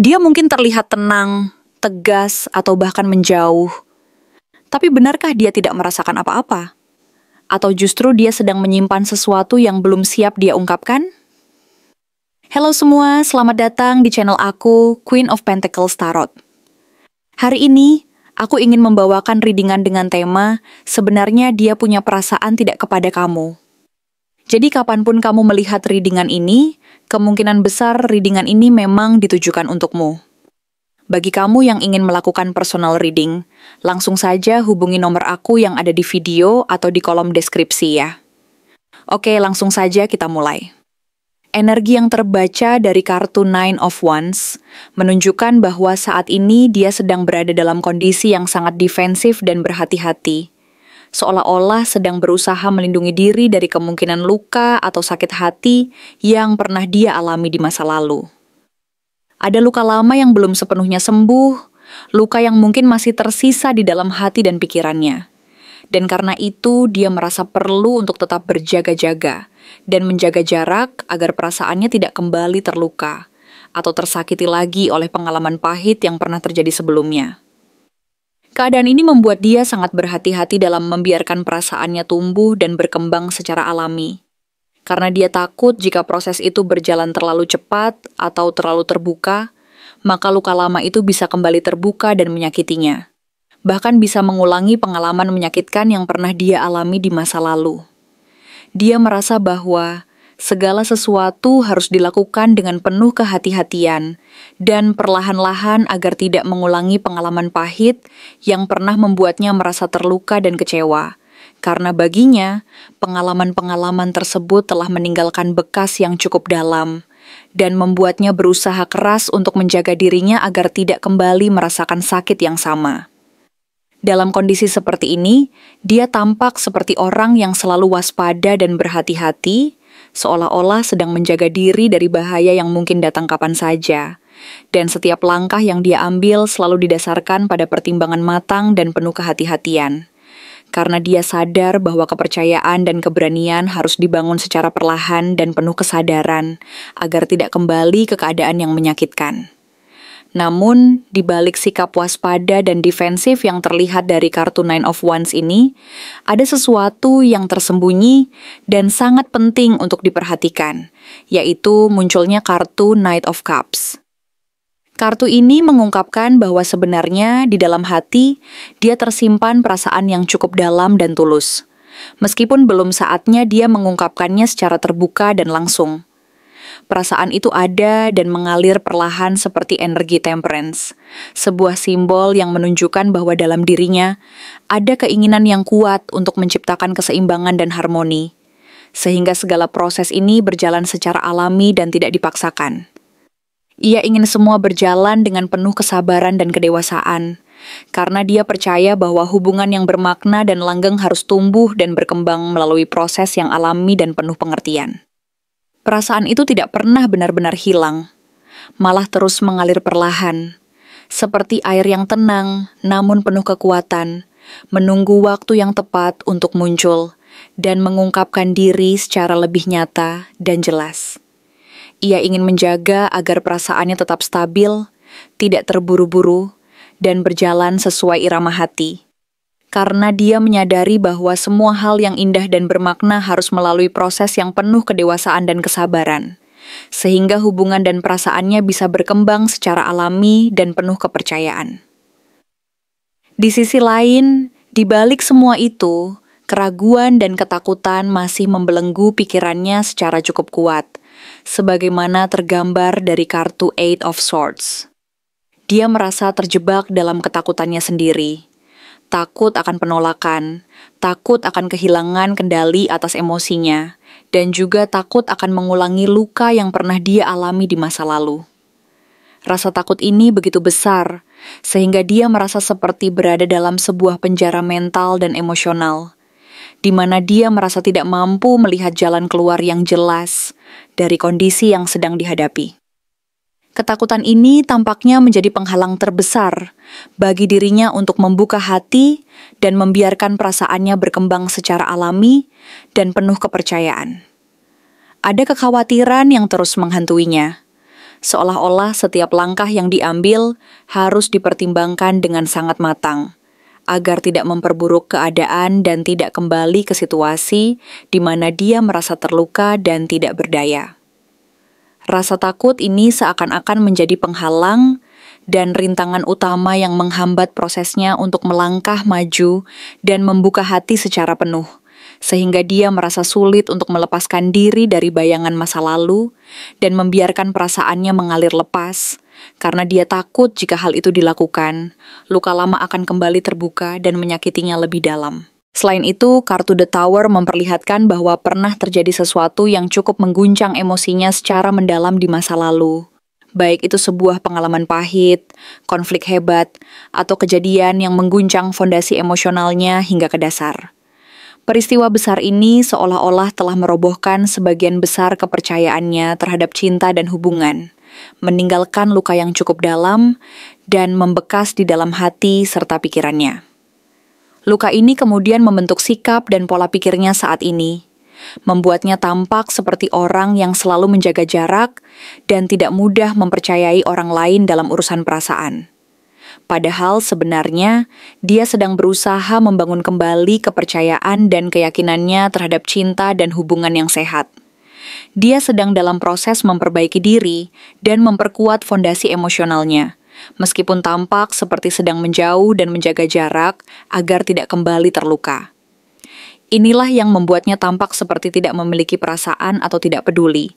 Dia mungkin terlihat tenang, tegas, atau bahkan menjauh. Tapi benarkah dia tidak merasakan apa-apa? Atau justru dia sedang menyimpan sesuatu yang belum siap dia ungkapkan? Halo semua, selamat datang di channel aku, Queen of Pentacles Tarot. Hari ini, aku ingin membawakan readingan dengan tema, sebenarnya dia punya perasaan tidak kepada kamu. Jadi kapanpun kamu melihat readingan ini, kemungkinan besar readingan ini memang ditujukan untukmu. Bagi kamu yang ingin melakukan personal reading, langsung saja hubungi nomor aku yang ada di video atau di kolom deskripsi ya. Oke, langsung saja kita mulai. Energi yang terbaca dari kartu Nine of Wands menunjukkan bahwa saat ini dia sedang berada dalam kondisi yang sangat defensif dan berhati-hati. Seolah-olah sedang berusaha melindungi diri dari kemungkinan luka atau sakit hati yang pernah dia alami di masa lalu. Ada luka lama yang belum sepenuhnya sembuh, luka yang mungkin masih tersisa di dalam hati dan pikirannya. Dan karena itu, dia merasa perlu untuk tetap berjaga-jaga dan menjaga jarak agar perasaannya tidak kembali terluka atau tersakiti lagi oleh pengalaman pahit yang pernah terjadi sebelumnya. Keadaan ini membuat dia sangat berhati-hati dalam membiarkan perasaannya tumbuh dan berkembang secara alami. Karena dia takut jika proses itu berjalan terlalu cepat atau terlalu terbuka, maka luka lama itu bisa kembali terbuka dan menyakitinya. Bahkan bisa mengulangi pengalaman menyakitkan yang pernah dia alami di masa lalu. Dia merasa bahwa segala sesuatu harus dilakukan dengan penuh kehati-hatian dan perlahan-lahan agar tidak mengulangi pengalaman pahit yang pernah membuatnya merasa terluka dan kecewa. Karena baginya, pengalaman-pengalaman tersebut telah meninggalkan bekas yang cukup dalam dan membuatnya berusaha keras untuk menjaga dirinya agar tidak kembali merasakan sakit yang sama. Dalam kondisi seperti ini, dia tampak seperti orang yang selalu waspada dan berhati-hati, seolah-olah sedang menjaga diri dari bahaya yang mungkin datang kapan saja. Dan setiap langkah yang dia ambil selalu didasarkan pada pertimbangan matang dan penuh kehati-hatian. Karena dia sadar bahwa kepercayaan dan keberanian harus dibangun secara perlahan dan penuh kesadaran, agar tidak kembali ke keadaan yang menyakitkan. Namun, di balik sikap waspada dan defensif yang terlihat dari kartu Nine of Wands ini, ada sesuatu yang tersembunyi dan sangat penting untuk diperhatikan, yaitu munculnya kartu Knight of Cups. Kartu ini mengungkapkan bahwa sebenarnya di dalam hati, dia tersimpan perasaan yang cukup dalam dan tulus. Meskipun belum saatnya dia mengungkapkannya secara terbuka dan langsung. Perasaan itu ada dan mengalir perlahan seperti energi temperance, sebuah simbol yang menunjukkan bahwa dalam dirinya ada keinginan yang kuat untuk menciptakan keseimbangan dan harmoni, sehingga segala proses ini berjalan secara alami dan tidak dipaksakan. Ia ingin semua berjalan dengan penuh kesabaran dan kedewasaan, karena dia percaya bahwa hubungan yang bermakna dan langgeng harus tumbuh dan berkembang melalui proses yang alami dan penuh pengertian. Perasaan itu tidak pernah benar-benar hilang, malah terus mengalir perlahan, seperti air yang tenang namun penuh kekuatan, menunggu waktu yang tepat untuk muncul dan mengungkapkan diri secara lebih nyata dan jelas. Ia ingin menjaga agar perasaannya tetap stabil, tidak terburu-buru, dan berjalan sesuai irama hati. Karena dia menyadari bahwa semua hal yang indah dan bermakna harus melalui proses yang penuh kedewasaan dan kesabaran, sehingga hubungan dan perasaannya bisa berkembang secara alami dan penuh kepercayaan. Di sisi lain, di balik semua itu, keraguan dan ketakutan masih membelenggu pikirannya secara cukup kuat, sebagaimana tergambar dari kartu Eight of Swords. Dia merasa terjebak dalam ketakutannya sendiri. Takut akan penolakan, takut akan kehilangan kendali atas emosinya, dan juga takut akan mengulangi luka yang pernah dia alami di masa lalu. Rasa takut ini begitu besar, sehingga dia merasa seperti berada dalam sebuah penjara mental dan emosional, di mana dia merasa tidak mampu melihat jalan keluar yang jelas dari kondisi yang sedang dihadapi. Ketakutan ini tampaknya menjadi penghalang terbesar bagi dirinya untuk membuka hati dan membiarkan perasaannya berkembang secara alami dan penuh kepercayaan. Ada kekhawatiran yang terus menghantuinya, Seolah-olah setiap langkah yang diambil harus dipertimbangkan dengan sangat matang, agar tidak memperburuk keadaan dan tidak kembali ke situasi di mana dia merasa terluka dan tidak berdaya. Rasa takut ini seakan-akan menjadi penghalang dan rintangan utama yang menghambat prosesnya untuk melangkah maju dan membuka hati secara penuh, sehingga dia merasa sulit untuk melepaskan diri dari bayangan masa lalu dan membiarkan perasaannya mengalir lepas, karena dia takut jika hal itu dilakukan, luka lama akan kembali terbuka dan menyakitinya lebih dalam. Selain itu, kartu The Tower memperlihatkan bahwa pernah terjadi sesuatu yang cukup mengguncang emosinya secara mendalam di masa lalu. Baik itu sebuah pengalaman pahit, konflik hebat, atau kejadian yang mengguncang fondasi emosionalnya hingga ke dasar. Peristiwa besar ini seolah-olah telah merobohkan sebagian besar kepercayaannya terhadap cinta dan hubungan, meninggalkan luka yang cukup dalam dan membekas di dalam hati serta pikirannya. Luka ini kemudian membentuk sikap dan pola pikirnya saat ini, membuatnya tampak seperti orang yang selalu menjaga jarak dan tidak mudah mempercayai orang lain dalam urusan perasaan. Padahal sebenarnya dia sedang berusaha membangun kembali kepercayaan dan keyakinannya terhadap cinta dan hubungan yang sehat. Dia sedang dalam proses memperbaiki diri dan memperkuat fondasi emosionalnya, meskipun tampak seperti sedang menjauh dan menjaga jarak agar tidak kembali terluka. Inilah yang membuatnya tampak seperti tidak memiliki perasaan atau tidak peduli.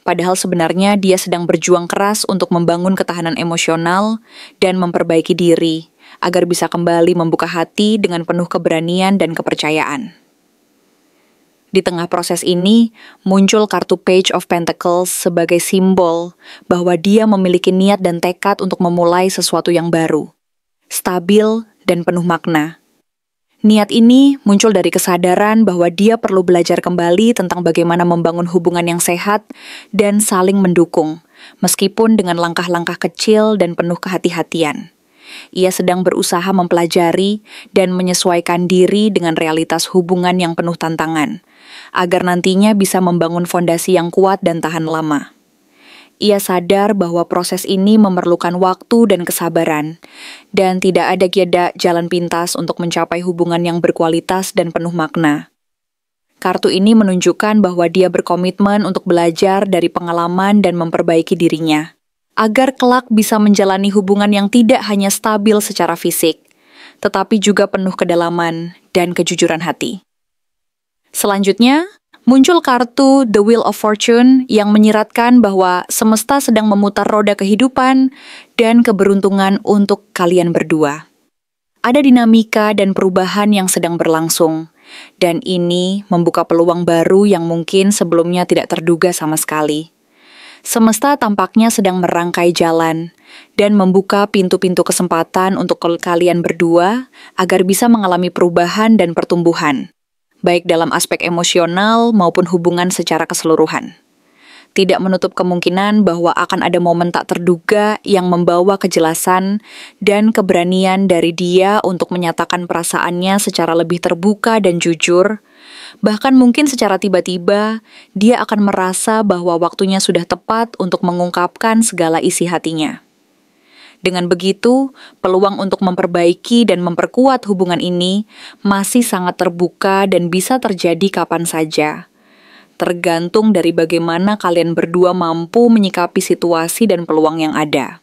Padahal sebenarnya dia sedang berjuang keras untuk membangun ketahanan emosional dan memperbaiki diri, agar bisa kembali membuka hati dengan penuh keberanian dan kepercayaan. Di tengah proses ini, muncul kartu Page of Pentacles sebagai simbol bahwa dia memiliki niat dan tekad untuk memulai sesuatu yang baru, stabil dan penuh makna. Niat ini muncul dari kesadaran bahwa dia perlu belajar kembali tentang bagaimana membangun hubungan yang sehat dan saling mendukung, meskipun dengan langkah-langkah kecil dan penuh kehati-hatian. Ia sedang berusaha mempelajari dan menyesuaikan diri dengan realitas hubungan yang penuh tantangan, agar nantinya bisa membangun fondasi yang kuat dan tahan lama. Ia sadar bahwa proses ini memerlukan waktu dan kesabaran, dan tidak ada jalan pintas untuk mencapai hubungan yang berkualitas dan penuh makna. Kartu ini menunjukkan bahwa dia berkomitmen untuk belajar dari pengalaman dan memperbaiki dirinya, agar kelak bisa menjalani hubungan yang tidak hanya stabil secara fisik, tetapi juga penuh kedalaman dan kejujuran hati. Selanjutnya, muncul kartu The Wheel of Fortune yang menyiratkan bahwa semesta sedang memutar roda kehidupan dan keberuntungan untuk kalian berdua. Ada dinamika dan perubahan yang sedang berlangsung, dan ini membuka peluang baru yang mungkin sebelumnya tidak terduga sama sekali. Semesta tampaknya sedang merangkai jalan dan membuka pintu-pintu kesempatan untuk kalian berdua agar bisa mengalami perubahan dan pertumbuhan, baik dalam aspek emosional maupun hubungan secara keseluruhan. Tidak menutup kemungkinan bahwa akan ada momen tak terduga yang membawa kejelasan dan keberanian dari dia untuk menyatakan perasaannya secara lebih terbuka dan jujur. Bahkan mungkin secara tiba-tiba, dia akan merasa bahwa waktunya sudah tepat untuk mengungkapkan segala isi hatinya. Dengan begitu, peluang untuk memperbaiki dan memperkuat hubungan ini masih sangat terbuka dan bisa terjadi kapan saja. Tergantung dari bagaimana kalian berdua mampu menyikapi situasi dan peluang yang ada.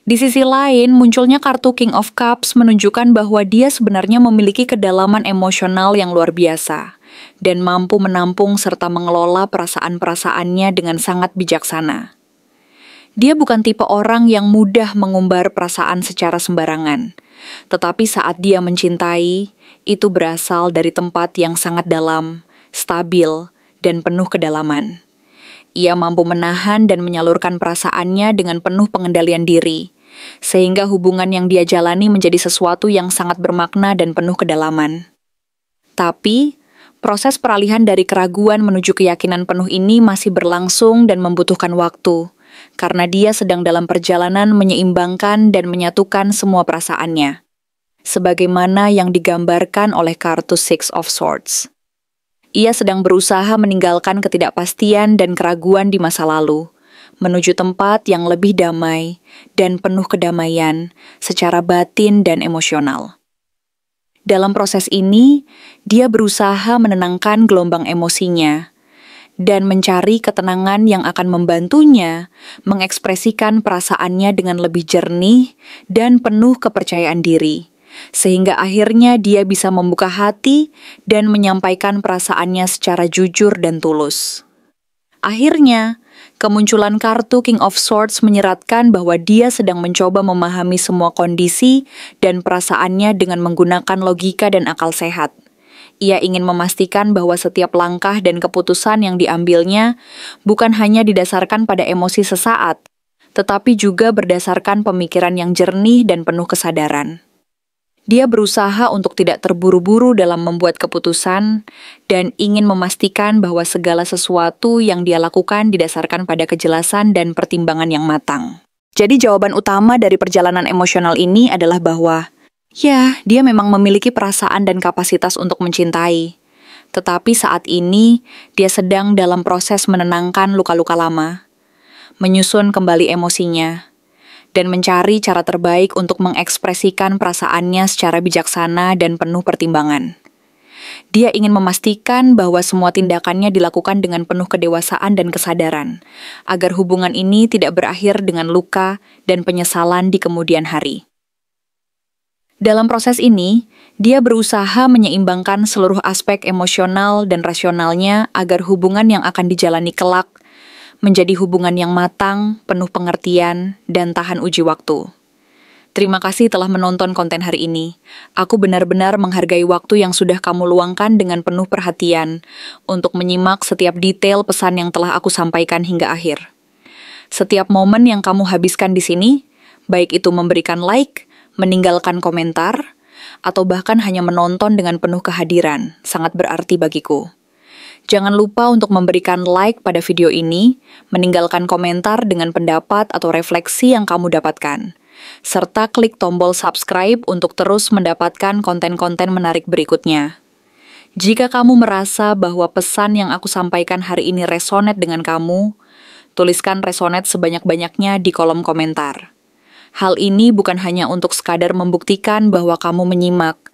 Di sisi lain, munculnya kartu King of Cups menunjukkan bahwa dia sebenarnya memiliki kedalaman emosional yang luar biasa dan mampu menampung serta mengelola perasaan-perasaannya dengan sangat bijaksana. Dia bukan tipe orang yang mudah mengumbar perasaan secara sembarangan, tetapi saat dia mencintai, itu berasal dari tempat yang sangat dalam, stabil, dan penuh kedalaman. Ia mampu menahan dan menyalurkan perasaannya dengan penuh pengendalian diri, sehingga hubungan yang dia jalani menjadi sesuatu yang sangat bermakna dan penuh kedalaman. Tapi, proses peralihan dari keraguan menuju keyakinan penuh ini masih berlangsung dan membutuhkan waktu, karena dia sedang dalam perjalanan menyeimbangkan dan menyatukan semua perasaannya, sebagaimana yang digambarkan oleh kartu Six of Swords. Ia sedang berusaha meninggalkan ketidakpastian dan keraguan di masa lalu, menuju tempat yang lebih damai dan penuh kedamaian secara batin dan emosional. Dalam proses ini, dia berusaha menenangkan gelombang emosinya dan mencari ketenangan yang akan membantunya mengekspresikan perasaannya dengan lebih jernih dan penuh kepercayaan diri, sehingga akhirnya dia bisa membuka hati dan menyampaikan perasaannya secara jujur dan tulus. Akhirnya, kemunculan kartu King of Swords menyeratkan bahwa dia sedang mencoba memahami semua kondisi dan perasaannya dengan menggunakan logika dan akal sehat. Ia ingin memastikan bahwa setiap langkah dan keputusan yang diambilnya bukan hanya didasarkan pada emosi sesaat, tetapi juga berdasarkan pemikiran yang jernih dan penuh kesadaran. Dia berusaha untuk tidak terburu-buru dalam membuat keputusan dan ingin memastikan bahwa segala sesuatu yang dia lakukan didasarkan pada kejelasan dan pertimbangan yang matang. Jadi jawaban utama dari perjalanan emosional ini adalah bahwa ya, dia memang memiliki perasaan dan kapasitas untuk mencintai. Tetapi saat ini, dia sedang dalam proses menenangkan luka-luka lama, menyusun kembali emosinya, dan mencari cara terbaik untuk mengekspresikan perasaannya secara bijaksana dan penuh pertimbangan. Dia ingin memastikan bahwa semua tindakannya dilakukan dengan penuh kedewasaan dan kesadaran, agar hubungan ini tidak berakhir dengan luka dan penyesalan di kemudian hari. Dalam proses ini, dia berusaha menyeimbangkan seluruh aspek emosional dan rasionalnya agar hubungan yang akan dijalani kelak menjadi hubungan yang matang, penuh pengertian, dan tahan uji waktu. Terima kasih telah menonton konten hari ini. Aku benar-benar menghargai waktu yang sudah kamu luangkan dengan penuh perhatian untuk menyimak setiap detail pesan yang telah aku sampaikan hingga akhir. Setiap momen yang kamu habiskan di sini, baik itu memberikan like, meninggalkan komentar, atau bahkan hanya menonton dengan penuh kehadiran, sangat berarti bagiku. Jangan lupa untuk memberikan like pada video ini, meninggalkan komentar dengan pendapat atau refleksi yang kamu dapatkan, serta klik tombol subscribe untuk terus mendapatkan konten-konten menarik berikutnya. Jika kamu merasa bahwa pesan yang aku sampaikan hari ini resonate dengan kamu, tuliskan resonate sebanyak-banyaknya di kolom komentar. Hal ini bukan hanya untuk sekadar membuktikan bahwa kamu menyimak,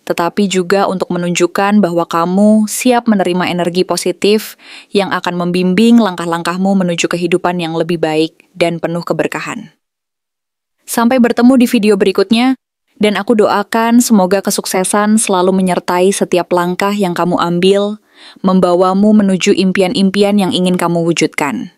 tetapi juga untuk menunjukkan bahwa kamu siap menerima energi positif yang akan membimbing langkah-langkahmu menuju kehidupan yang lebih baik dan penuh keberkahan. Sampai bertemu di video berikutnya, dan aku doakan semoga kesuksesan selalu menyertai setiap langkah yang kamu ambil, membawamu menuju impian-impian yang ingin kamu wujudkan.